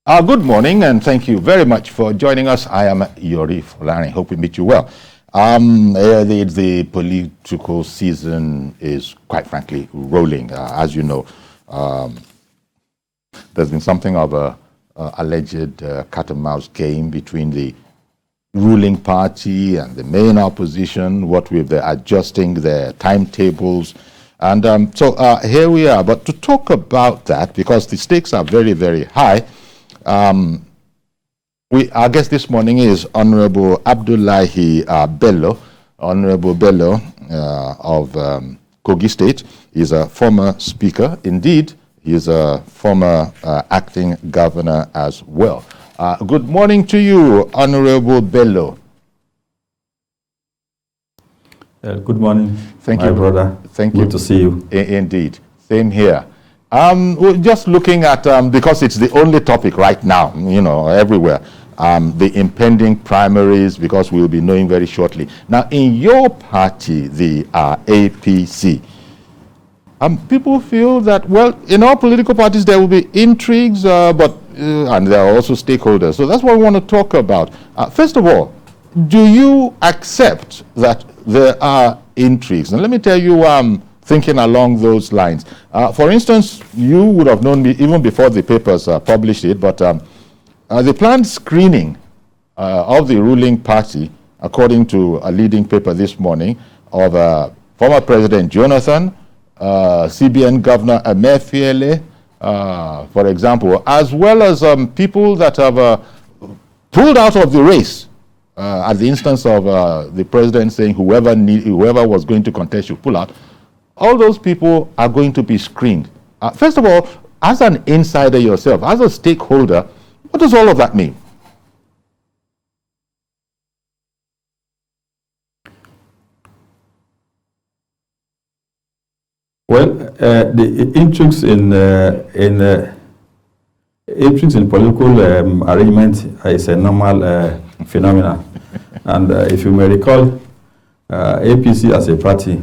Good morning, and thank you very much for joining us. I am Yori Folani. Hope we meet you well. The political season is, quite frankly, rolling. As you know, there's been something of a alleged cat and mouse game between the ruling party and the main opposition, what with the adjusting their timetables. And so here we are. But to talk about that, because the stakes are very, very high, our guest this morning is Honorable Abdullahi Bello. Honorable Bello of Kogi State. He's a former speaker. Indeed, he is a former acting governor as well. Good morning to you, Honorable Bello. Good morning, Thank my you, brother. Thank you. Good to see you. Indeed. Same here. We're just looking at, because it's the only topic right now, you know, everywhere, the impending primaries, because we'll be knowing very shortly. Now, in your party, the APC, people feel that, well, in all political parties, there will be intrigues, and there are also stakeholders. So that's what we want to talk about. First of all, do you accept that there are intrigues? And let me tell you, thinking along those lines. For instance, you would have known me even before the papers published it, but the planned screening of the ruling party, according to a leading paper this morning, of former President Jonathan, CBN Governor Emefiele, for example, as well as people that have pulled out of the race at the instance of the president saying whoever was going to contest should pull out. All those people are going to be screened. First of all, as an insider yourself, as a stakeholder, what does all of that mean? Well, the intrigues in political arrangement is a normal phenomenon. And if you may recall, APC as a party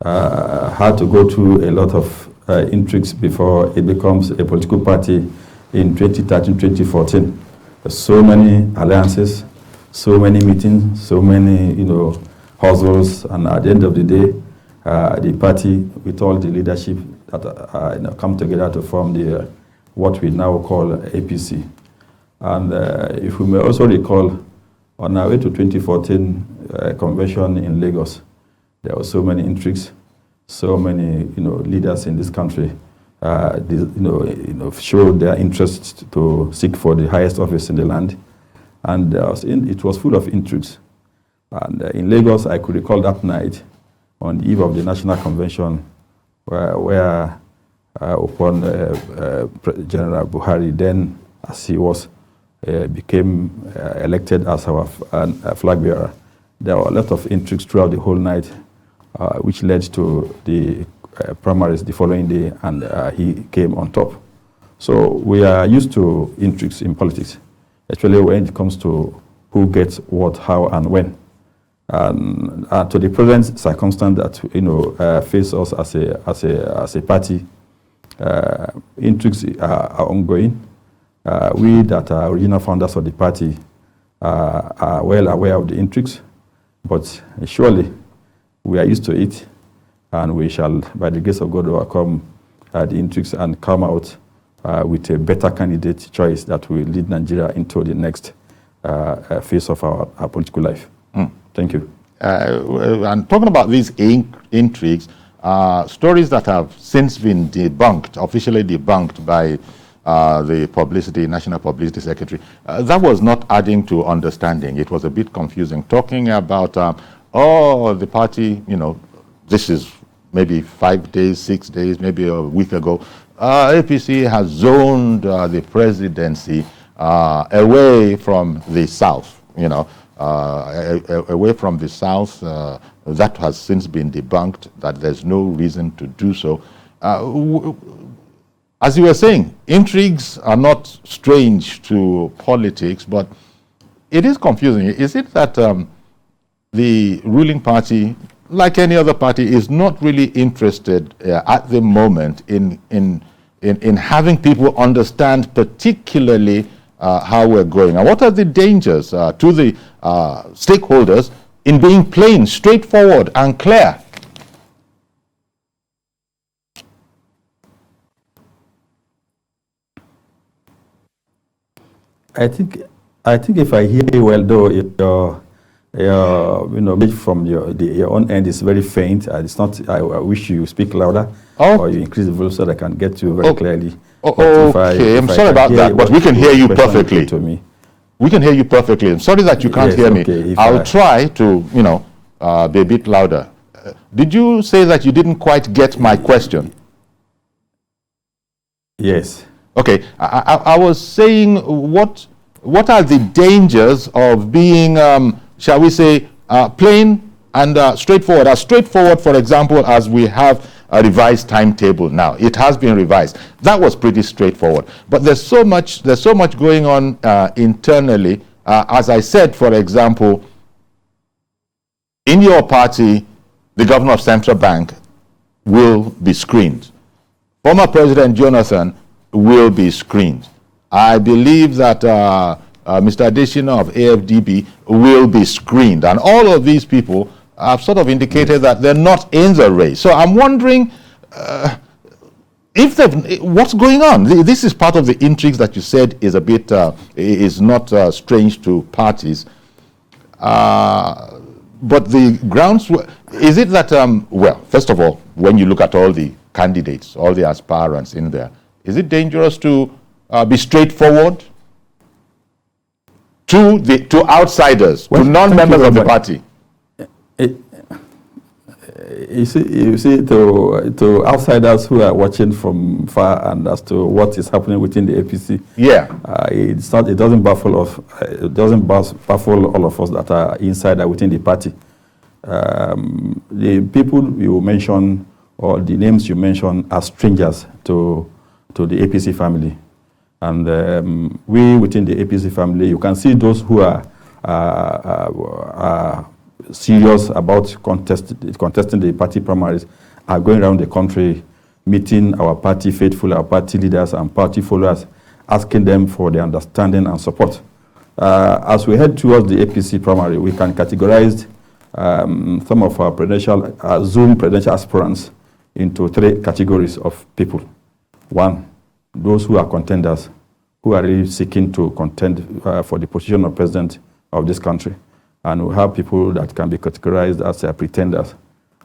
had to go through a lot of intrigues before it becomes a political party in 2013, 2014. So many alliances, so many meetings, so many, hustles, and at the end of the day, the party, with all the leadership that come together to form the what we now call APC. And if we may also recall, on our way to 2014 convention in Lagos, there were so many intrigues, so many leaders in this country showed their interest to seek for the highest office in the land, and it was full of intrigues. And in Lagos, I could recall that night on the eve of the National Convention, where upon General Buhari, then as he was, became elected as our flag bearer, there were a lot of intrigues throughout the whole night, which led to the primaries the following day, and he came on top. So we are used to intrigues in politics, especially when it comes to who gets what, how, and when. And to the present circumstance that face us as a party, intrigues are ongoing. We that are original founders of the party are well aware of the intrigues, but surely we are used to it, and we shall, by the grace of God, overcome the intrigues and come out with a better candidate choice that will lead Nigeria into the next phase of our political life. Thank you. And talking about these intrigues, stories that have since been debunked, officially debunked by the National Publicity Secretary, that was not adding to understanding. It was a bit confusing. Talking about, the party, this is maybe 5 days, 6 days, maybe a week ago, APC has zoned the presidency away from the South, away from the South. That has since been debunked, that there's no reason to do so. As you were saying, intrigues are not strange to politics, but it is confusing. Is it that the ruling party, like any other party, is not really interested at the moment in in having people understand particularly how we're going? And what are the dangers to the stakeholders in being plain, straightforward, and clear? I think if I hear you well, though, from your own end is very faint. It's not. I wish you speak louder, or you increase the volume so that I can get you very clearly. Okay, I'm sorry about that, but we can hear you perfectly. To me. We can hear you perfectly. I'm sorry that you can't hear me. I'll try to, be a bit louder. Did you say that you didn't quite get my question? Yes. Okay, I was saying what are the dangers of being, shall we say, plain and straightforward? As straightforward, for example, as we have a revised timetable now. It has been revised. That was pretty straightforward. But there's so much going on internally. As I said, for example, in your party, the governor of Central Bank will be screened. Former President Jonathan will be screened. I believe that Mr. Adesina of AFDB will be screened. And all of these people have sort of indicated that they're not in the race. So I'm wondering what's going on? This is part of the intrigues that you said is a bit, is not strange to parties. But the grounds, is it that, well, first of all, when you look at all the candidates, all the aspirants in there, is it dangerous to be straightforward to outsiders, to non-members of the party? You see, to outsiders who are watching from far and as to what is happening within the APC, it doesn't baffle us. It doesn't baffle all of us that are inside and within the party. The people you mention or the names you mention are strangers to the APC family, and we within the APC family, you can see those who are serious about contesting the party primaries are going around the country, meeting our party faithful, our party leaders and party followers, asking them for their understanding and support. As we head towards the APC primary, we can categorize some of our Zoom presidential aspirants into 3 categories of people. 1, those who are contenders, who are really seeking to contend for the position of president of this country. And we have people that can be categorized as pretenders,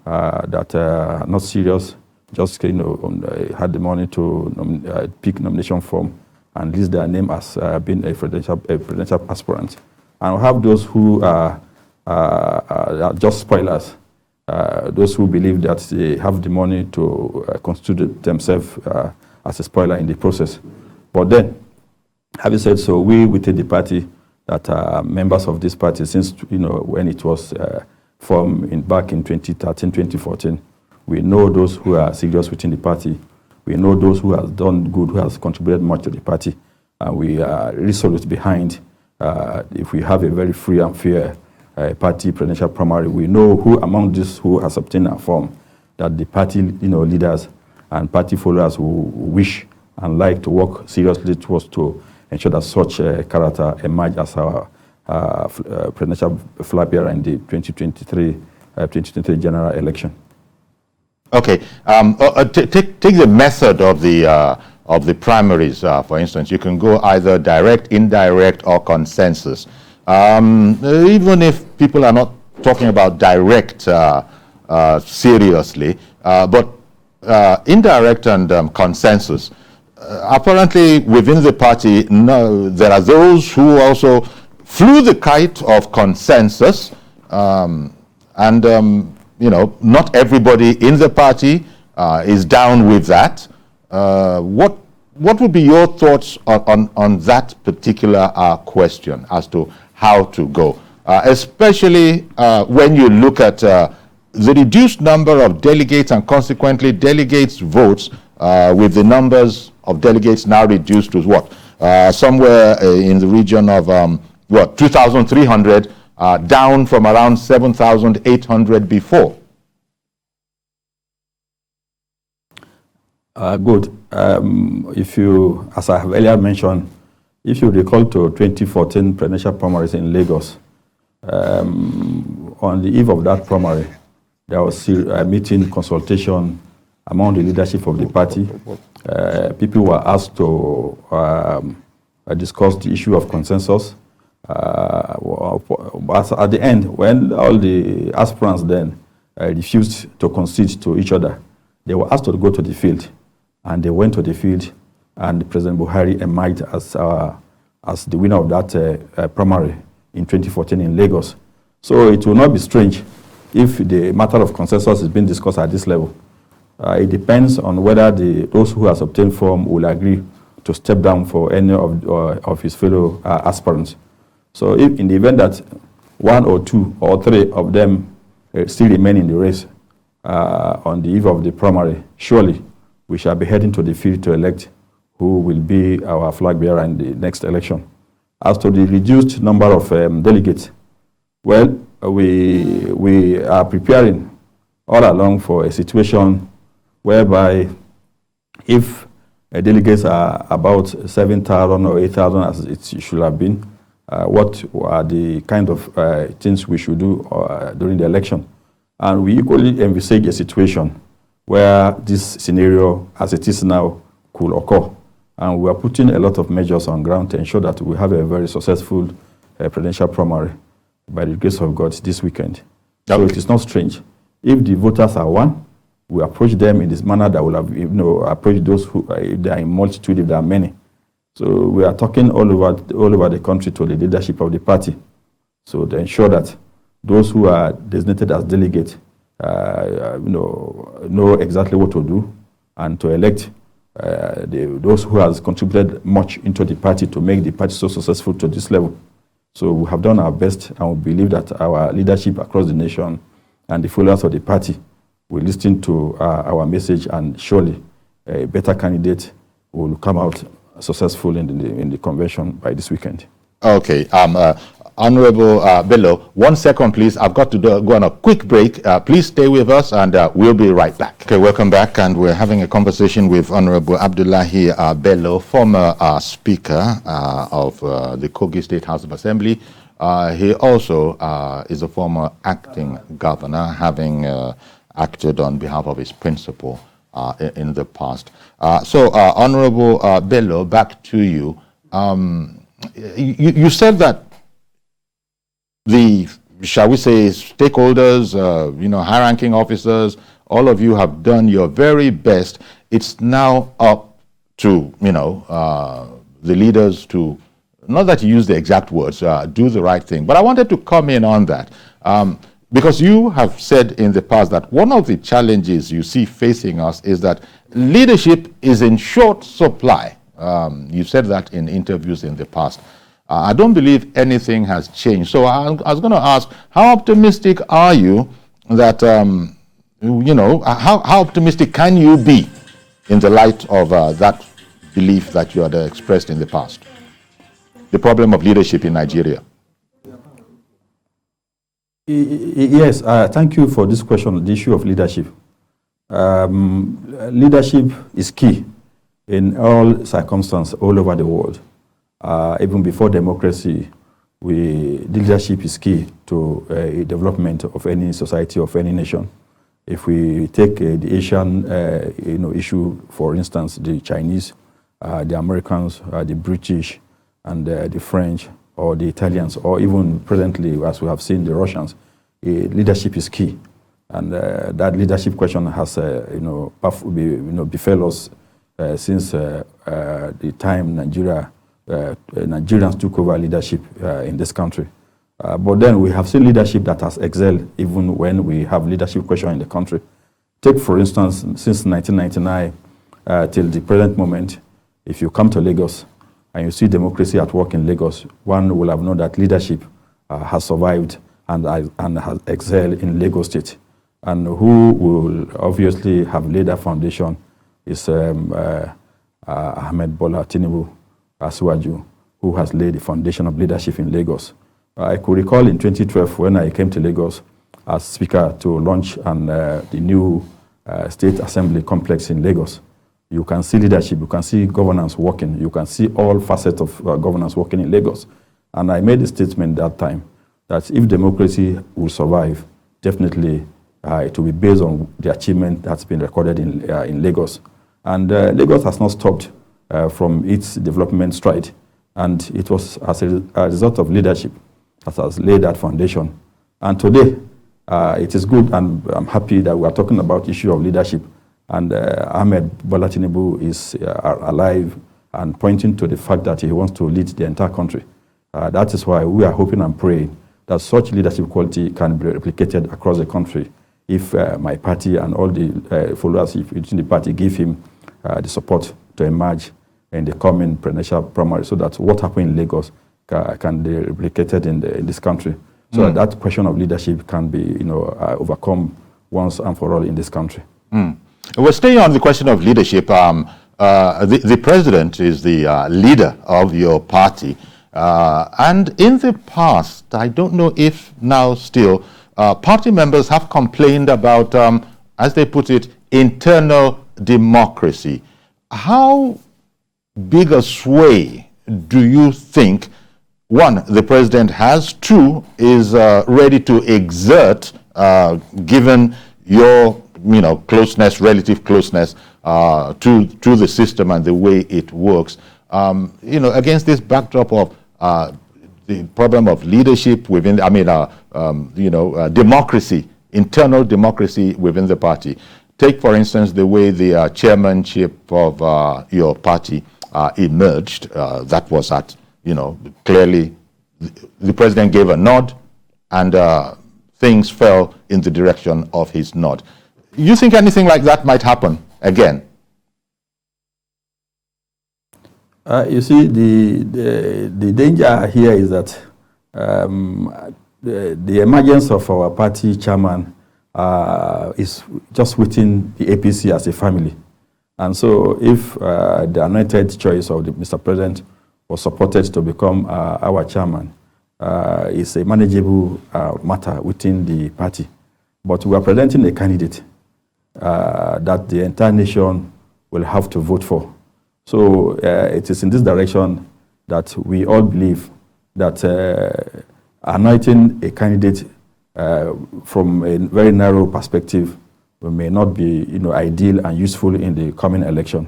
that are not serious, just had the money to pick nomination form and list their name as being a presidential aspirant. And we have those who are just spoilers, those who believe that they have the money to constitute themselves as a spoiler in the process. But then, having said so, we within the party that are members of this party since, when it was formed back in 2013, 2014, we know those who are serious within the party. We know those who have done good, who has contributed much to the party. And we are resolute behind, if we have a very free and fair party presidential primary, we know who among these who has obtained a form that the party leaders and party followers who wish and like to work seriously towards to ensure that such character emerge as our presidential flag bearer in the 2023 general election. Okay, take the method of the primaries, for instance. You can go either direct, indirect, or consensus. Even if people are not talking about direct seriously, but indirect and consensus. Apparently, within the party, there are those who also flew the kite of consensus, and not everybody in the party is down with that. What would be your thoughts on that particular question as to how to go, especially when you look at the reduced number of delegates and consequently delegates' votes, with the numbers of delegates now reduced to what? Somewhere in the region of 2,300, down from around 7,800 before. Good. If you, as I have earlier mentioned, if you recall to 2014 presidential primaries in Lagos, on the eve of that primary, there was a meeting, consultation among the leadership of the party. People were asked to discuss the issue of consensus. But at the end, when all the aspirants then refused to concede to each other, they were asked to go to the field. And they went to the field, and President Buhari emerged as the winner of that primary in 2014 in Lagos. So it will not be strange if the matter of consensus is being discussed at this level. It depends on whether those who have obtained form will agree to step down for any of his fellow aspirants. So if in the event that one or two or three of them still remain in the race on the eve of the primary, surely we shall be heading to the field to elect who will be our flag bearer in the next election. As to the reduced number of delegates, well, we are preparing all along for a situation whereby if delegates are about 7,000 or 8,000 as it should have been, what are the kind of things we should do during the election. And we equally envisage a situation where this scenario, as it is now, could occur. And we are putting a lot of measures on ground to ensure that we have a very successful presidential primary by the grace of God this weekend. Okay. So it is not strange. If the voters are one, we approach them in this manner that will have, approach those who, if they are in multitude, if there are many. So we are talking all over the country to the leadership of the party. So to ensure that those who are designated as delegates know exactly what to do and to elect those who has contributed much into the party to make the party so successful to this level. So we have done our best, and we believe that our leadership across the nation and the followers of the party will listen to our message, and surely a better candidate will come out successful in the convention by this weekend. Okay. Honorable Bello, 1 second, please. I've got to go on a quick break. Please stay with us, and we'll be right back. Okay, welcome back, and we're having a conversation with Honorable Abdullahi Bello, former Speaker of the Kogi State House of Assembly. He also is a former acting governor, having acted on behalf of his principal in the past. So, Honorable Bello, back to you. You said that the, shall we say, stakeholders, high-ranking officers, all of you have done your very best. It's now up to, the leaders to, not that you use the exact words, do the right thing. But I wanted to come in on that. Because you have said in the past that one of the challenges you see facing us is that leadership is in short supply. You said that in interviews in the past. I don't believe anything has changed. So I was going to ask, how optimistic are you that, how optimistic can you be in the light of that belief that you had expressed in the past? The problem of leadership in Nigeria. Yes, thank you for this question, the issue of leadership. Leadership is key in all circumstances all over the world. Even before democracy, leadership is key to development of any society, of any nation. If we take the Asian issue, for instance, the Chinese, the Americans, the British, and the French, or the Italians, or even presently, as we have seen, the Russians, leadership is key. And that leadership question has, befell us since the time Nigerians took over leadership in this country. But then we have seen leadership that has excelled even when we have leadership question in the country. Take, for instance, since 1999 till the present moment, if you come to Lagos and you see democracy at work in Lagos, one will have known that leadership has survived and has excelled in Lagos State. And who will obviously have laid that foundation is Ahmed Bola Tinubu Asiwaju, who has laid the foundation of leadership in Lagos. I could recall in 2012 when I came to Lagos as Speaker to launch the new State Assembly complex in Lagos. you can see leadership, you can see governance working, you can see all facets of governance working in Lagos. And I made a statement that time that if democracy will survive, definitely it will be based on the achievement that's been recorded in Lagos. And Lagos has not stopped from its development stride. And it was as a result of leadership that has laid that foundation. And today, it is good, and I'm happy that we are talking about the issue of leadership. And Ahmed Bola Tinubu is alive and pointing to the fact that he wants to lead the entire country. That is why we are hoping and praying that such leadership quality can be replicated across the country if my party and all the followers within the party give him the support to emerge in the coming presidential primary, so that what happened in Lagos can be replicated in this country. So that question of leadership can be overcome once and for all in this country. We're staying on the question of leadership. The president is the leader of your party. And in the past, I don't know if now still, party members have complained about, as they put it, internal democracy. How big a sway do you think, one, the president has, two, is ready to exert, given your closeness, relative closeness to the system and the way it works, against this backdrop of the problem of leadership within, democracy, internal democracy within the party. Take, for instance, the way the chairmanship of your party emerged. That was at, clearly the president gave a nod, and things fell in the direction of his nod. You think anything like that might happen again? You see, the danger here is that the emergence of our party chairman is just within the APC as a family. And so if the anointed choice of Mr. President was supported to become our chairman, it's a manageable matter within the party. But we are presenting a candidate that the entire nation will have to vote for. So it is in this direction that we all believe that anointing a candidate from a very narrow perspective may not be ideal and useful in the coming election.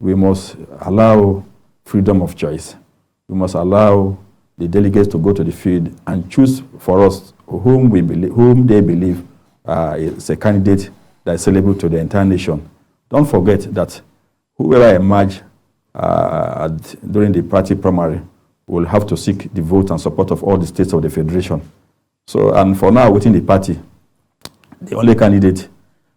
We must allow freedom of choice. We must allow the delegates to go to the field and choose for us whom they believe is a candidate that is sellable to the entire nation. Don't forget that whoever emerge during the party primary will have to seek the vote and support of all the states of the federation. So, and for now, within the party, the only candidate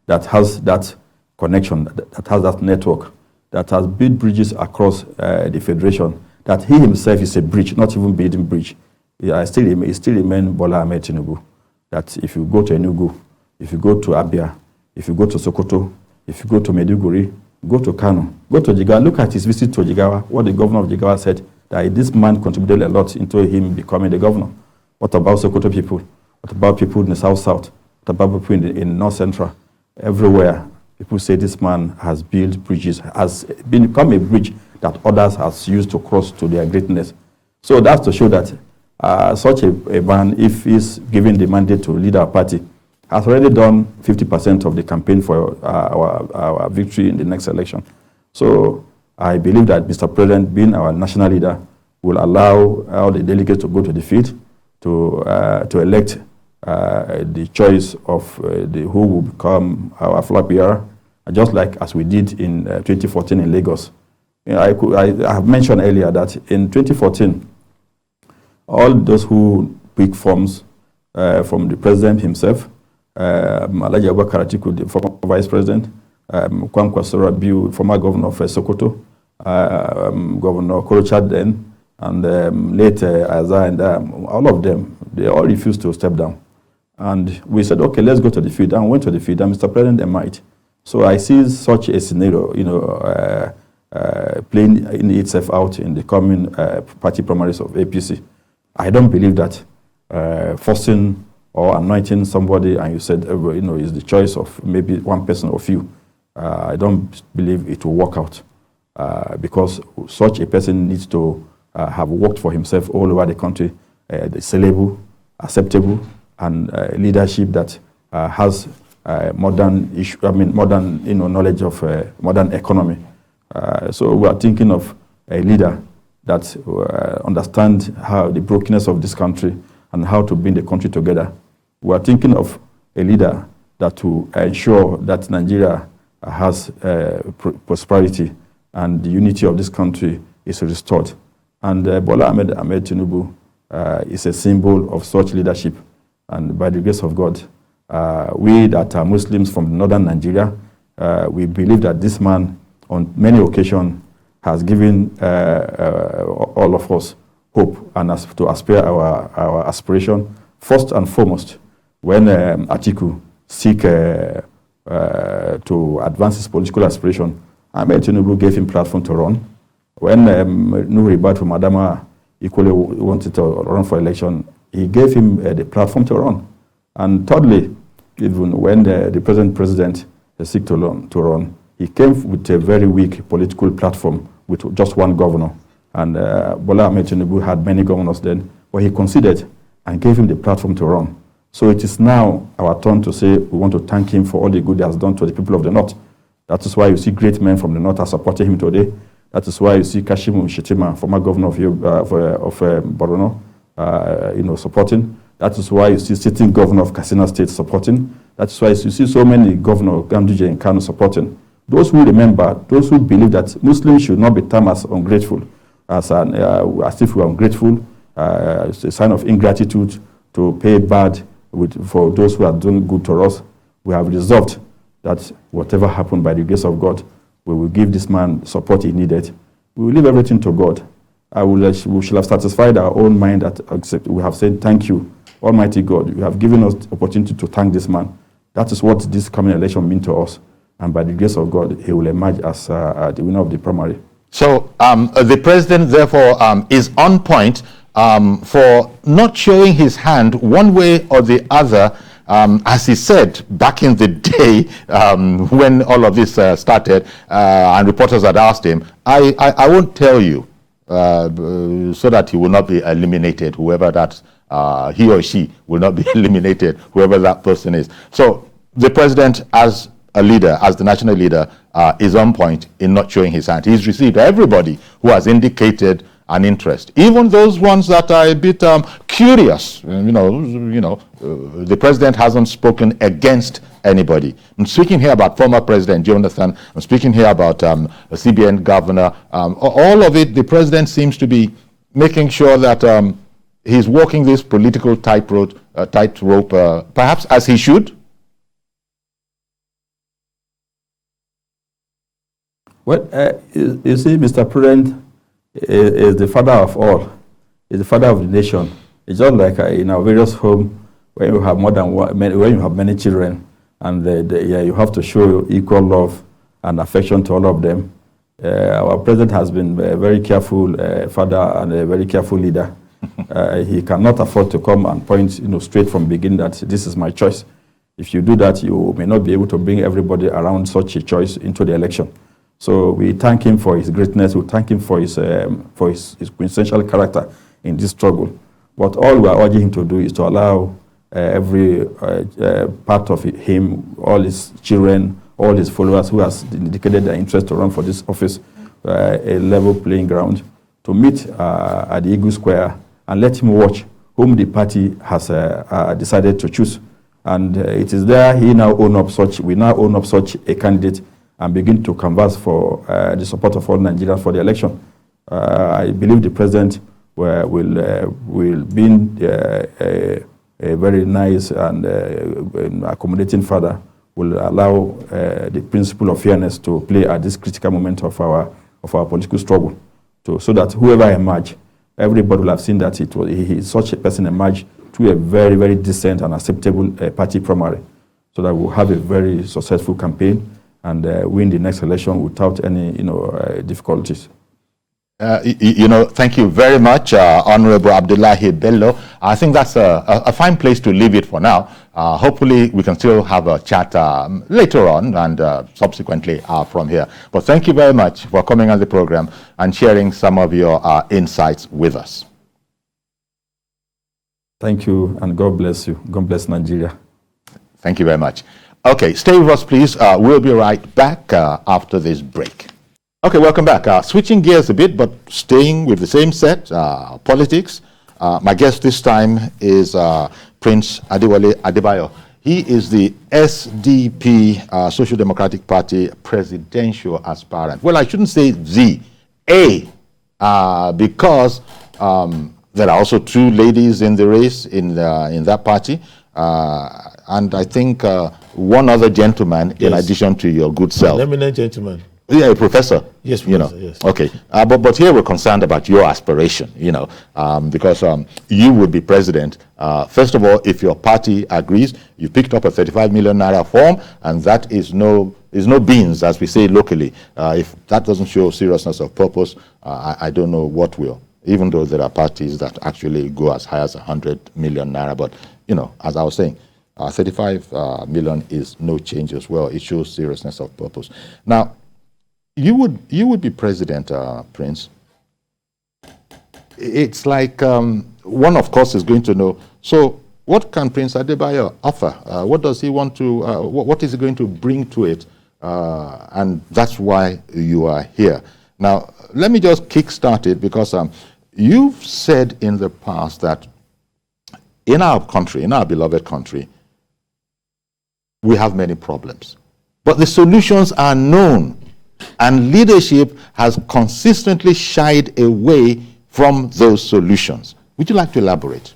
that has that connection, that has that network, that has built bridges across the federation, that he himself is a bridge, not even building bridge. He still remains Bola Ahmed Tinubu. That if you go to Enugu, if you go to Abia, if you go to Sokoto, if you go to Maiduguri, go to Kano, go to Jigawa, look at his visit to Jigawa, what the governor of Jigawa said, that this man contributed a lot into him becoming the governor. What about Sokoto people? What about people in the South-South? What about people in North Central? Everywhere, people say this man has built bridges, has become a bridge that others has used to cross to their greatness. So that's to show that such a man, if he's given the mandate to lead our party, has already done 50% of the campaign for our victory in the next election. So I believe that Mr. President, being our national leader, will allow all the delegates to go to the field to elect the choice of who will become our flag bearer, just like as we did in 2014 in Lagos. I have mentioned earlier that in 2014, all those who picked forms from the president himself, Alhaji Abubakar Atiku, the former vice president, Kwankwa Sorabiu, former governor of Sokoto, Governor Korocha then, and later Azar, and all of them, they all refused to step down. And we said, okay, let's go to the field, and went to the field, and Mr. President might. So I see such a scenario, playing itself out in the coming party primaries of APC. I don't believe that forcing or anointing somebody, and you said, is the choice of maybe one person or few. I don't believe it will work out because such a person needs to have worked for himself all over the country, sellable, acceptable, and leadership that has modern knowledge of modern economy. So we are thinking of a leader that understands how the brokenness of this country and how to bring the country together. We are thinking of a leader that will ensure that Nigeria has prosperity and the unity of this country is restored. And Bola Ahmed Tinubu is a symbol of such leadership. And by the grace of God, we that are Muslims from northern Nigeria, we believe that this man on many occasions has given all of us hope and to aspire our aspiration. First and foremost, when Atiku seek to advance his political aspiration, Ahmed Tinubu gave him platform to run. When Nuri Bad from Adama equally wanted to run for election, he gave him the platform to run. And thirdly, even when the present president seek to run, he came with a very weak political platform with just one governor. And Bola Ahmed Tinubu had many governors then, but he considered and gave him the platform to run. So it is now our turn to say we want to thank him for all the good he has done to the people of the North. That is why you see great men from the North are supporting him today. That is why you see Kashim Shettima, former governor of Borno, supporting. That is why you see sitting governor of Katsina State supporting. That is why you see so many governors, Ganduje and Kano, supporting. Those who remember, those who believe that Muslims should not be termed as ungrateful, as if we are ungrateful, it's a sign of ingratitude to pay bad for those who are doing good to us. We have resolved that whatever happened, by the grace of God, we will give this man support he needed. We will leave everything to God. We shall have satisfied our own mind that we have said, thank you, Almighty God. You have given us the opportunity to thank this man. That is what this coming election means to us. And by the grace of God, he will emerge as the winner of the primary. So the president, therefore, is on point for not showing his hand one way or the other, as he said back in the day when all of this started, and reporters had asked him, I won't tell you, so that he will not be eliminated, whoever that, he or she will not be eliminated, whoever that person is. So the president, as a leader, as the national leader, is on point in not showing his hand. He's received everybody who has indicated an interest, even those ones that are a bit curious. The president hasn't spoken against anybody. I'm speaking here about former President Jonathan. I'm speaking here about a CBN governor. All of it, the president seems to be making sure that he's walking this political tightrope, perhaps as he should. Well, you see, Mr. President is the father of all. He's the father of the nation. It's just like in our various homes when you have more than one, when you have many children, and you have to show equal love and affection to all of them. Our president has been a very careful father and a very careful leader. He cannot afford to come and point, straight from the beginning that this is my choice. If you do that, you may not be able to bring everybody around such a choice into the election. So we thank him for his greatness. We thank him for his quintessential character in this struggle. But all we are urging him to do is to allow every part of him, all his children, all his followers who has indicated their interest to run for this office, a level playing ground, to meet at the Eagle Square and let him watch whom the party has decided to choose. And it is there we now own up such a candidate and begin to canvass for the support of all Nigerians for the election. I believe the president will be a very nice and accommodating father, will allow the principle of fairness to play at this critical moment of our political struggle, so that whoever emerge, everybody will have seen that such a person emerged to a very, very decent and acceptable party primary, so that we'll have a very successful campaign and win the next election without any difficulties. Thank you very much, Honorable Abdullahi Bello. I think that's a fine place to leave it for now. Hopefully, we can still have a chat later on and subsequently from here. But thank you very much for coming on the program and sharing some of your insights with us. Thank you, and God bless you. God bless Nigeria. Thank you very much. Okay, stay with us, please. We'll be right back after this break. Okay, welcome back. Switching gears a bit, but staying with the same set, politics. My guest this time is Prince Adewale Adebayo. He is the SDP, Social Democratic Party presidential aspirant. Well, I shouldn't say because there are also two ladies in the race in that party. And I think one other gentleman, in addition to your good self. An eminent gentleman. Yeah, a professor. Yes, professor, yes. Okay, but here we're concerned about your aspiration, because you would be president. First of all, if your party agrees, you picked up a 35 million naira form, and that is no beans, as we say locally. If that doesn't show seriousness of purpose, I don't know what will. Even though there are parties that actually go as high as 100 million naira, but as I was saying, 35 million is no change as well. It shows seriousness of purpose. Now, you would be president, Prince. It's like one, of course, is going to know. So, what can Prince Adebayo offer? What does he want to? What is he going to bring to it? And that's why you are here. Now, let me just kickstart it because you've said in the past that in our country, in our beloved country, we have many problems, but the solutions are known. And leadership has consistently shied away from those solutions. Would you like to elaborate?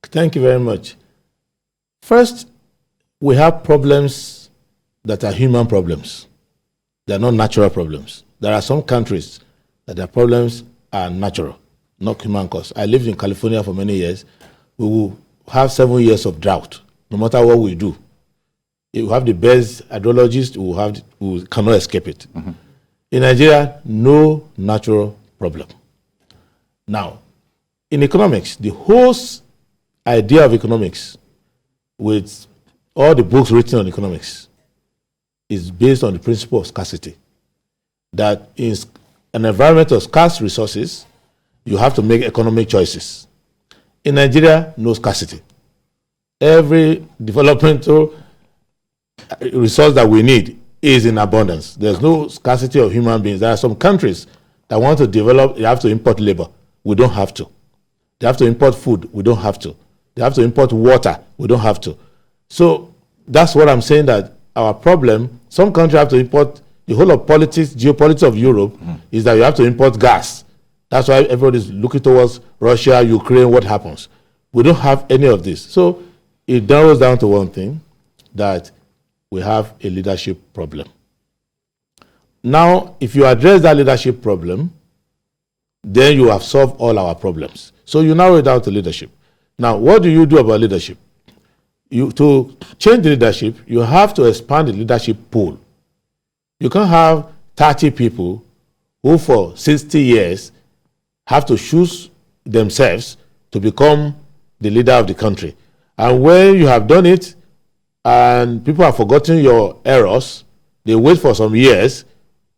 Thank you very much. First, we have problems that are human problems. They are not natural problems. There are some countries that their problems are natural, not human cause. I lived in California for many years. We will have 7 years of drought, no matter what we do. You have the best hydrologists who cannot escape it. Mm-hmm. In Nigeria, no natural problem. Now, in economics, the whole idea of economics, with all the books written on economics, is based on the principle of scarcity. That in an environment of scarce resources, you have to make economic choices. In Nigeria, no scarcity. Every developmental resource that we need is in abundance. There's no scarcity of human beings. There are some countries that want to develop, they have to import labor. We don't have to. They have to import food. We don't have to. They have to import water. We don't have to. So that's what I'm saying, that our problem, some countries have to import, the whole of politics, geopolitics of Europe, is that you have to import gas. That's why everybody's looking towards Russia, Ukraine, what happens. We don't have any of this. So it narrows down to one thing, that we have a leadership problem. Now, if you address that leadership problem, then you have solved all our problems. So you narrow it down to leadership. Now, what do you do about leadership? To change the leadership, you have to expand the leadership pool. You can't have 30 people who for 60 years have to choose themselves to become the leader of the country. And when you have done it, and people have forgotten your errors, they wait for some years.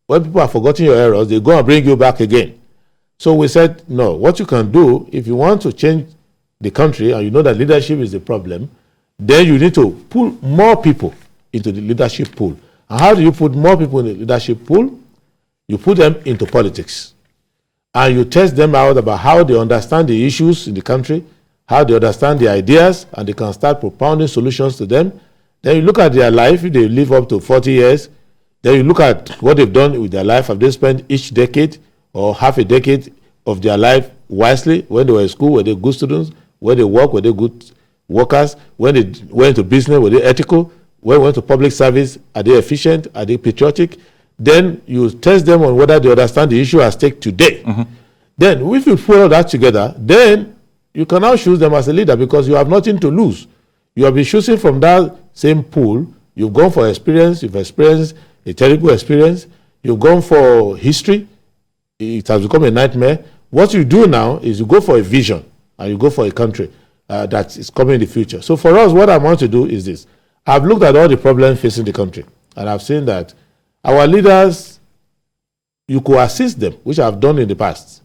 When people have forgotten your errors, they go and bring you back again. So we said, no, what you can do, if you want to change the country, and you know that leadership is the problem, then you need to put more people into the leadership pool. And how do you put more people in the leadership pool? You put them into politics. And you test them out about how they understand the issues in the country, how they understand the ideas, and they can start propounding solutions to them. Then you look at their life, if they live up to 40 years, then you look at what they've done with their life. Have they spent each decade or half a decade of their life wisely? When they were in school, were they good students? When they work, were they good workers? When they went to business, were they ethical? When they went to public service, are they efficient? Are they patriotic? Then you test them on whether they understand the issue at stake today. Mm-hmm. Then if you put all that together, then you can now choose them as a leader because you have nothing to lose. You have been choosing from that same pool. You've gone for experience. You've experienced a terrible experience. You've gone for history. it has become a nightmare. What you do now is you go for a vision and you go for a country that is coming in the future. So for us, what I want to do is this. I've looked at all the problems facing the country, and I've seen that our leaders, you could assist them, which I've done in the past.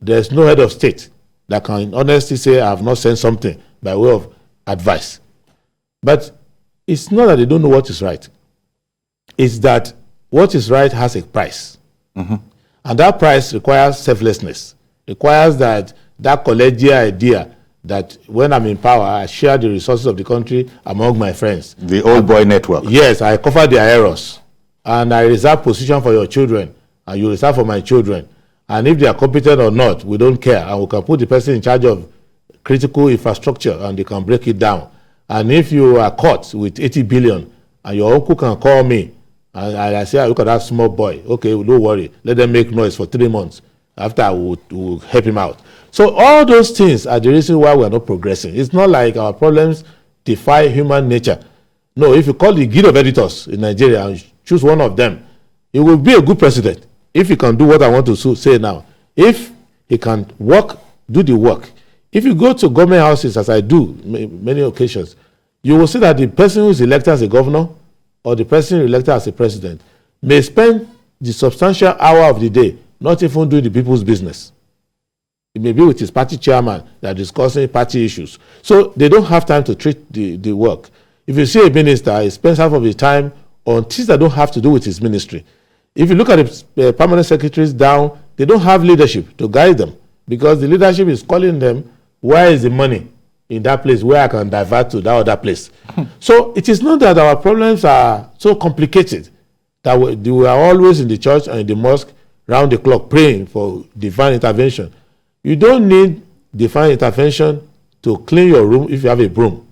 There's no head of state that can honestly say I have not sent something by way of advice. But it's not that they don't know what is right. It's that what is right has a price. Mm-hmm. And that price requires selflessness. Requires that collegial idea that when I'm in power, I share the resources of the country among my friends. The old boy network. Yes, I cover their errors. And I reserve position for your children, and you reserve for my children. And if they are competent or not, we don't care. And we can put the person in charge of critical infrastructure, and they can break it down. And if you are caught with 80 billion, and your uncle can call me, and I say, look at that small boy. Okay, don't worry. Let them make noise for 3 months. After I will help him out. So all those things are the reason why we are not progressing. It's not like our problems defy human nature. No, if you call the guild of editors in Nigeria and choose one of them, he will be a good president if he can do what I want to say now. If he can do the work. If you go to government houses, as I do many occasions, you will see that the person who is elected as a governor or the person elected as a president may spend the substantial hour of the day not even doing the people's business. It may be with his party chairman that are discussing party issues. So they don't have time to treat the work. If you see a minister, he spends half of his time on things that don't have to do with his ministry. If you look at the permanent secretaries down, they don't have leadership to guide them because the leadership is calling them, where is the money in that place where I can divert to that other place? So it is not that our problems are so complicated that we are always in the church and in the mosque round the clock praying for divine intervention. You don't need divine intervention to clean your room if you have a broom.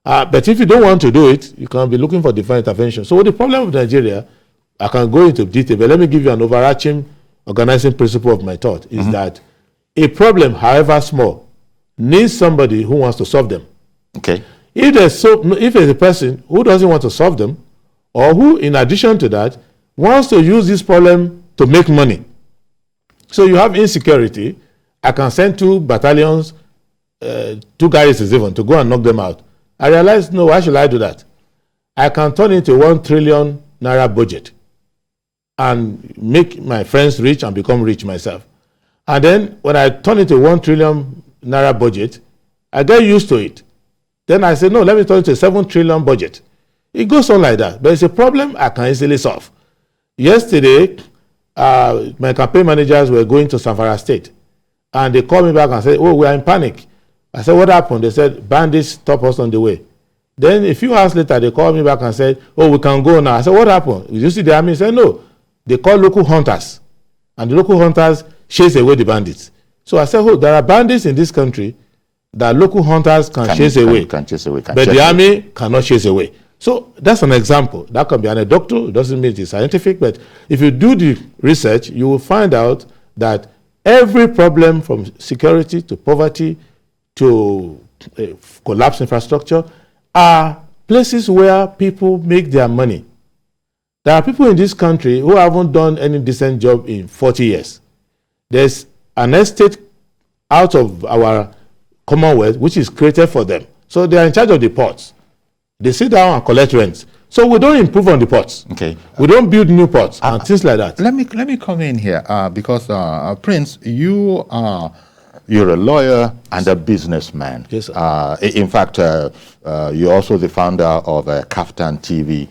But if you don't want to do it, you can be looking for divine intervention. So the problem with Nigeria, I can go into detail, but let me give you an overarching organizing principle of my thought, is that a problem, however small, needs somebody who wants to solve them. Okay. If there's a person who doesn't want to solve them, or who, in addition to that, wants to use this problem to make money. So you have insecurity. I can send 2 battalions, 2 garrisons even, to go and knock them out. I realized, no, why should I do that? I can turn into 1 trillion naira budget and make my friends rich and become rich myself. And then when I turn into 1 trillion naira budget, I get used to it. Then I say, no, let me turn into a 7 trillion budget. It goes on like that. But it's a problem I can easily solve. Yesterday, my campaign managers were going to Zamfara State, and they called me back and said, oh, we are in panic. I said, what happened? They said, bandits stopped us on the way. Then a few hours later, they called me back and said, oh, we can go now. I said, what happened? Did you see the army? He said, no. They called local hunters, and the local hunters chase away the bandits. So I said, oh, there are bandits in this country that local hunters can chase away. But the army cannot chase away. So that's an example. That can be anecdotal. It doesn't mean it's scientific. But if you do the research, you will find out that every problem from security to poverty to collapsed infrastructure are places where people make their money. There are people in this country who haven't done any decent job in 40 years. There's an estate out of our Commonwealth which is created for them. So they are in charge of the ports. They sit down and collect rents. So we don't improve on the ports. Okay. We don't build new ports and things like that. Let me come in here because Prince, you're a lawyer and a businessman. Yes, sir. In fact, you're also the founder of Kaftan TV,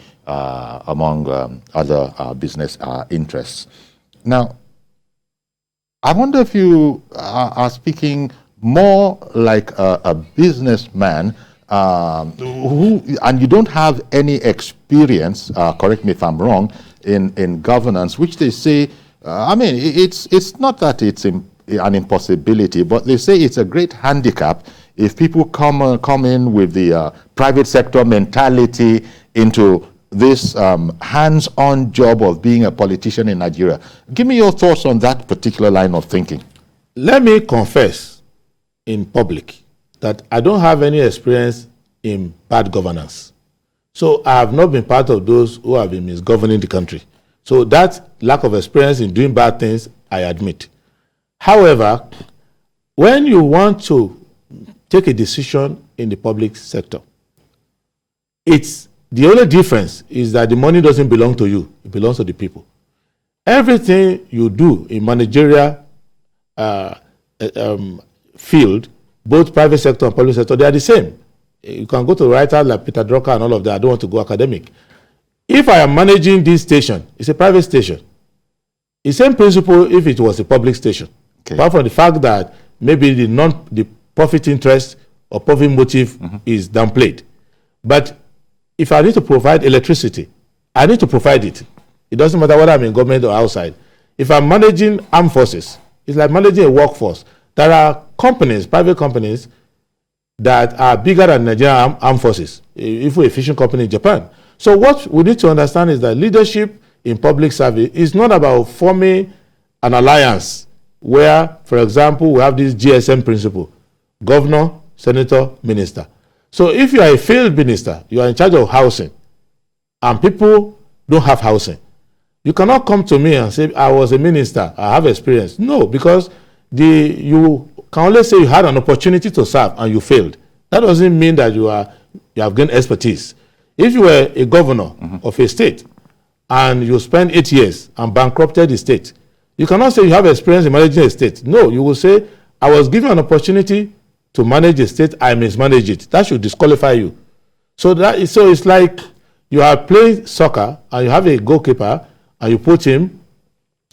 among other business interests. Now, I wonder if you are speaking more like a businessman and you don't have any experience, correct me if I'm wrong, in governance, which they say, I mean, it's not that it's an impossibility, but they say it's a great handicap if people come in with the private sector mentality into this hands-on job of being a politician in Nigeria. Give me your thoughts on that particular line of thinking. Let me confess in public that I don't have any experience in bad governance. So I have not been part of those who have been misgoverning the country. So that lack of experience in doing bad things I admit. However, when you want to take a decision in the public sector, it's the only difference is that the money doesn't belong to you, it belongs to the people. Everything you do in managerial field, both private sector and public sector, they are the same. You can go to writers like Peter Drucker and all of that. I don't want to go academic. If I am managing this station, it's a private station. The same principle if it was a public station. Okay. Apart from the fact that maybe the profit interest or profit motive is downplayed. But if I need to provide electricity, I need to provide it. It doesn't matter whether I'm in government or outside. If I'm managing armed forces, it's like managing a workforce. There are companies, private companies, that are bigger than Nigerian armed forces, if we're a fishing company in Japan. So what we need to understand is that leadership in public service is not about forming an alliance where, for example, we have this GSM principle, governor, senator, minister. So if you are a failed minister, you are in charge of housing, and people don't have housing, you cannot come to me and say, I was a minister, I have experience. No, because you can only say you had an opportunity to serve and you failed. That doesn't mean that you have gained expertise. If you were a governor of a state and you spent 8 years and bankrupted the state, you cannot say you have experience in managing a state. No, you will say, I was given an opportunity to manage a state, I mismanaged it. That should disqualify you. So it's like you are playing soccer and you have a goalkeeper and you put him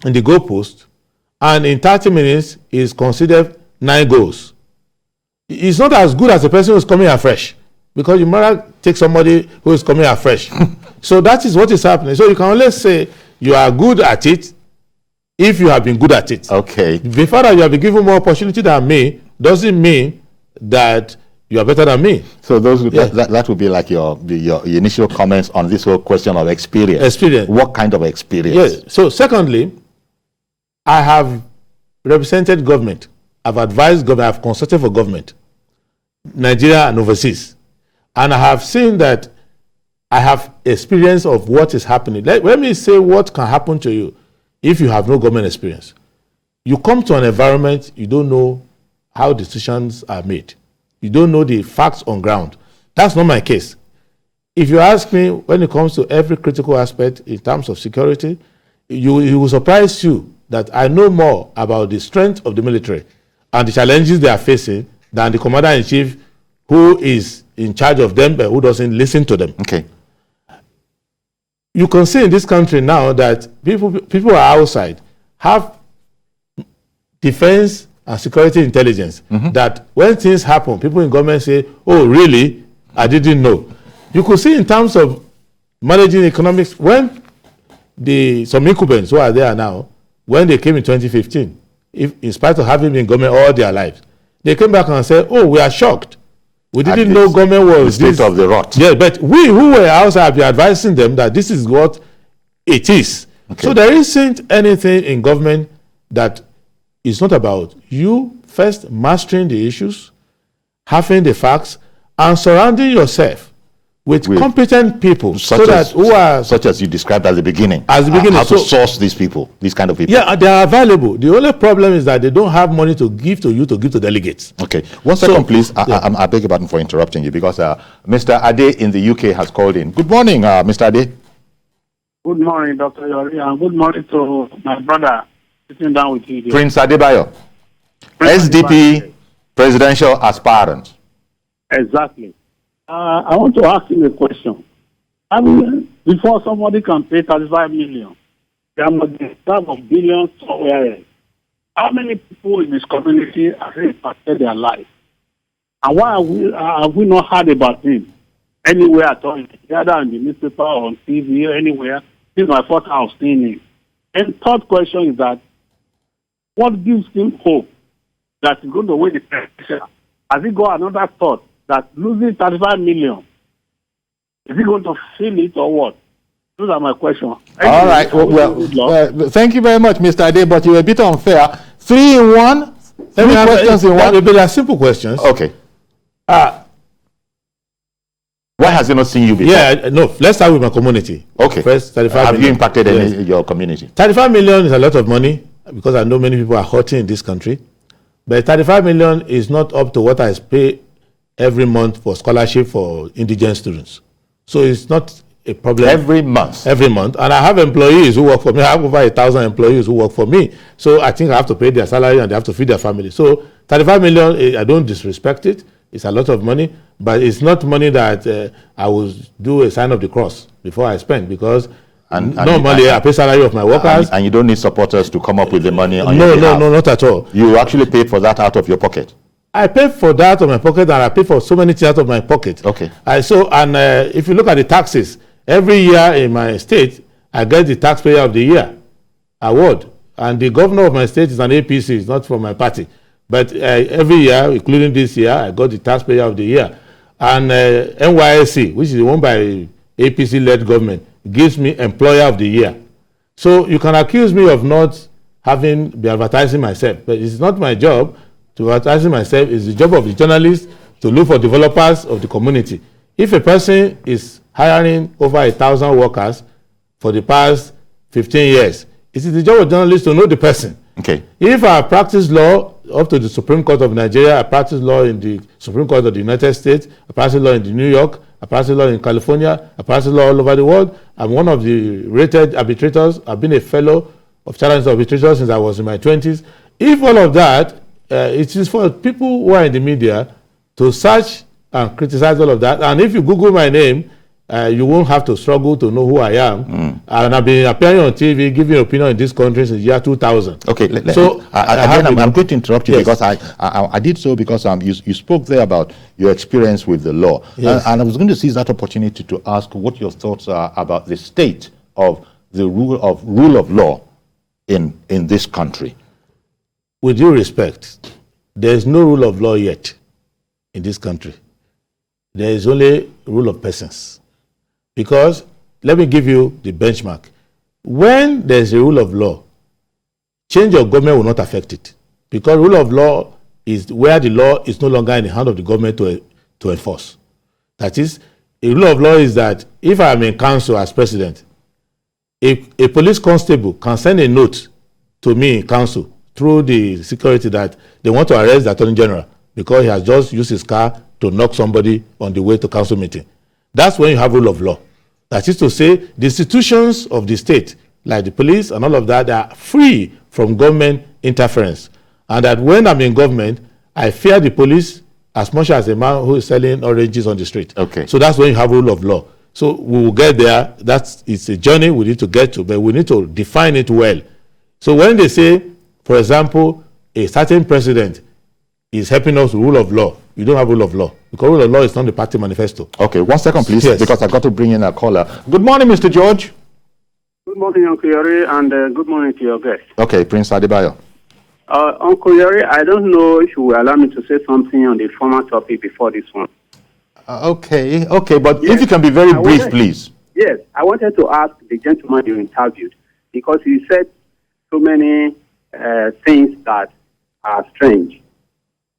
in the goalpost, and in 30 minutes he is considered 9 goals. It's not as good as the person who is coming afresh, because you might take somebody who is coming afresh. So that is what is happening. So you can only say you are good at it if you have been good at it. Okay. The fact that you have been given more opportunity than me doesn't mean that you are better than me. So that would be like your initial comments on this whole question of experience. Experience. What kind of experience? Yes. So secondly, I have represented government. I've advised government. I've consulted for government, Nigeria and overseas. And I have seen that I have experience of what is happening. Let me say what can happen to you if you have no government experience. You come to an environment, you don't know how decisions are made. You don't know the facts on ground. That's not my case. If you ask me, when it comes to every critical aspect in terms of security, it will surprise you that I know more about the strength of the military and the challenges they are facing than the commander-in-chief who is in charge of them but who doesn't listen to them. Okay. You can see in this country now that people are outside, have defense and security intelligence, that when things happen, people in government say, oh, really? I didn't know. You could see in terms of managing economics, when some incumbents who are there now, when they came in 2015, in spite of having been in government all their lives, they came back and said, oh, we are shocked. We didn't know government was the state of the rot. Yeah, but we who were outside have been advising them that this is what it is. Okay. So there isn't anything in government that is not about you first mastering the issues, having the facts, and surrounding yourself with competent people, such as you described at the beginning. As the beginning, how to source these people, these kind of people. Yeah, they are available. The only problem is that they don't have money to give to you to give to delegates. Okay, 1 second, please. I beg your pardon for interrupting you, because Mr. Ade in the UK has called in. Good morning, Mr. Ade. Good morning, Dr. Yori, and good morning to my brother sitting down with you. Prince Adebayo, SDP presidential aspirant. Exactly. I want to ask him a question. I mean, before somebody can pay 35 million, there must be a of billions somewhere else. How many people in this community have impacted their life? And why have we not heard about him anywhere at all, either in the newspaper or on TV or anywhere? This is my first time seeing him. And third question is that, what gives him hope that he's going to win the election? Has he got another thought that losing 35 million, is he going to feel it or what? Those are my questions. All right. Well, thank you very much, Mr. Ade, but you were a bit unfair. 3 in 1? 3 questions in one? They are simple questions. Okay. Why has he not seen you before? Yeah, no, let's start with my community. Okay. First, 35 Have million. You impacted your community? 35 million is a lot of money. because I know many people are hurting in this country. But 35 million is not up to what I pay every month for scholarship for indigent students. So it's not a problem. Every month? Every month. And I have employees who work for me. I have over 1,000 employees who work for me. So I think I have to pay their salary and they have to feed their family. So 35 million, I don't disrespect it. It's a lot of money. But it's not money that I will do a sign of the cross before I spend, because normally I pay salary of my workers. And you don't need supporters to come up with the money on No, your behalf. no, not at all. You actually pay for that out of your pocket? I pay for that out of my pocket, and I pay for so many things out of my pocket. Okay. If you look at the taxes, every year in my state, I get the Taxpayer of the Year award. And the governor of my state is an APC, it's not from my party. But every year, including this year, I got the Taxpayer of the Year. And NYSC, which is owned by APC-led government, gives me Employer of the Year. So you can accuse me of not be advertising myself, but it's not my job to advertising myself. It's the job of the journalist to look for developers of the community. If a person is hiring over 1,000 workers for the past 15 years, it is the job of journalists to know the person. Okay. If I practice law up to the Supreme Court of Nigeria, I practice law in the Supreme Court of the United States, I practice law in New York, I practice law in California, I practice law all over the world. I'm one of the rated arbitrators. I've been a fellow of challenge arbitrators since I was in my 20s. If all of that, it is for people who are in the media to search and criticize all of that. And if you Google my name, you won't have to struggle to know who I am. And I've been appearing on TV, giving opinion in this country since the year 2000. Okay, so I'm going to interrupt you. Yes. Because I did so because you spoke there about your experience with the law. Yes. And I was going to seize that opportunity to ask what your thoughts are about the state of the rule of law in this country. With due respect, there is no rule of law yet in this country. There is only rule of persons. Because, let me give you the benchmark. When there is a rule of law, change of government will not affect it. Because rule of law is where the law is no longer in the hand of the government to enforce. That is, a rule of law is that if I am in council as president, if a police constable can send a note to me in council through the security that they want to arrest the Attorney General because he has just used his car to knock somebody on the way to council meeting. That's when you have rule of law. That is to say, the institutions of the state, like the police and all of that, are free from government interference. And that when I'm in government, I fear the police as much as a man who is selling oranges on the street. Okay. So that's when you have rule of law. So we will get there. It's a journey we need to get to, but we need to define it well. So when they say, for example, a certain president is helping us with rule of law, you don't have rule of law, because rule of law is not the party manifesto. Okay, 1 second, please, Yes. because I got to bring in a caller. Good morning, Mr. George. Good morning, Uncle Yori, and good morning to your guest. Okay, Prince Adebayo. Uncle Yori, I don't know if you will allow me to say something on the former topic before this one. Okay, but Yes, if you can be very I brief, wanted- please. Yes, I wanted to ask the gentleman you interviewed, because he said so many things that are strange.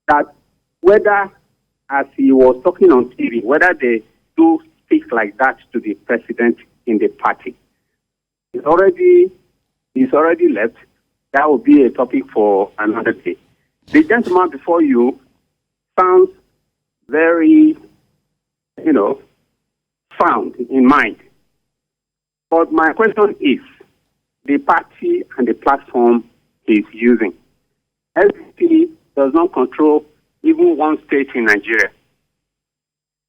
That whether, as he was talking on TV, whether they do speak like that to the president in the party. He's already left. That will be a topic for another day. The gentleman before you sounds very, sound in mind. But my question is, the party and the platform he's using. SDP does not control even one state in Nigeria.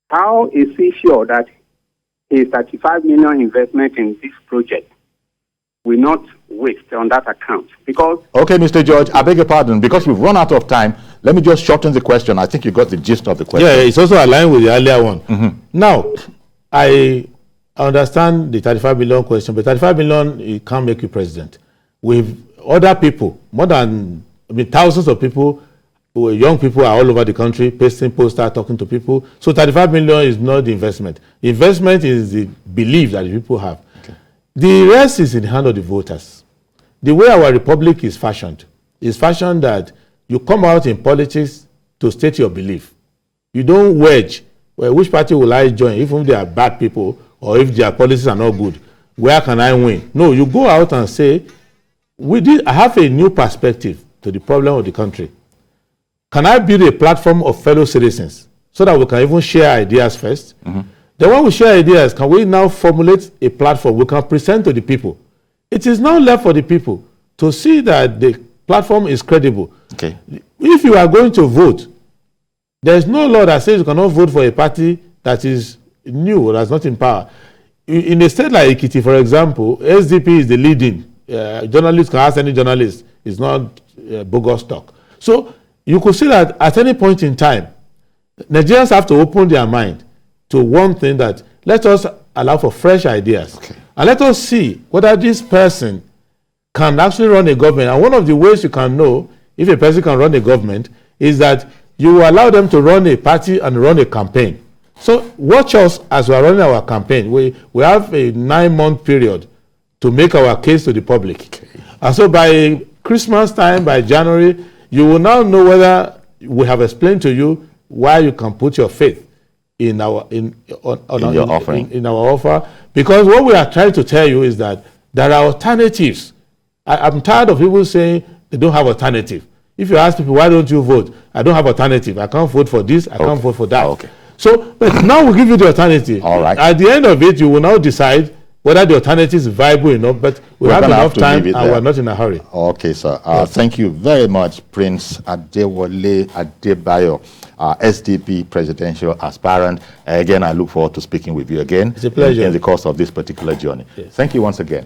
How is he sure that his 35 million investment in this project will not waste on that account? Because Okay, Mr. George, I beg your pardon, because we've run out of time. Let me just shorten the question. I think you got the gist of the question. Yeah, it's also aligned with the earlier one. Now, I understand the 35 million question, but 35 million, it can't make you president. With other people, thousands of people, young people are all over the country, pasting posters, talking to people. So 35 million is not the investment. The investment is the belief that the people have. Okay. The rest is in the hand of the voters. The way our republic is fashioned that you come out in politics to state your belief. You don't wedge, well, which party will I join, even if they are bad people or if their policies are not good. Where can I win? No, you go out and say, I have a new perspective to the problem of the country. Can I build a platform of fellow citizens so that we can even share ideas first? Then when we share ideas, can we now formulate a platform we can present to the people? It is now left for the people to see that the platform is credible. Okay. If you are going to vote, there is no law that says you cannot vote for a party that is new or that's not in power. In a state like Ekiti, for example, SDP is the leading. Journalists can ask any journalist. It's not bogus talk. So you could see that at any point in time, Nigerians have to open their mind to one thing, that let us allow for fresh ideas. Okay. And let us see whether this person can actually run a government. And one of the ways you can know if a person can run a government is that you allow them to run a party and run a campaign. So watch us as we are running our campaign. We have a 9-month period to make our case to the public. Okay. And so by Christmas time, by January, you will now know whether we have explained to you why you can put your faith in our offer. Because what we are trying to tell you is that there are alternatives. I'm tired of people saying they don't have alternative. If you ask people, why don't you vote? I don't have alternative. I can't vote for this. I can't vote for that. Okay. So, but now we'll give you the alternative. All right. At the end of it, you will now decide whether the alternative is viable enough, but we have enough time and we're not in a hurry. Okay, sir. Thank you very much, Prince Adewale Adebayo, SDP presidential aspirant. Again, I look forward to speaking with you again. It's a pleasure. In the course of this particular journey. Yes. Thank you once again.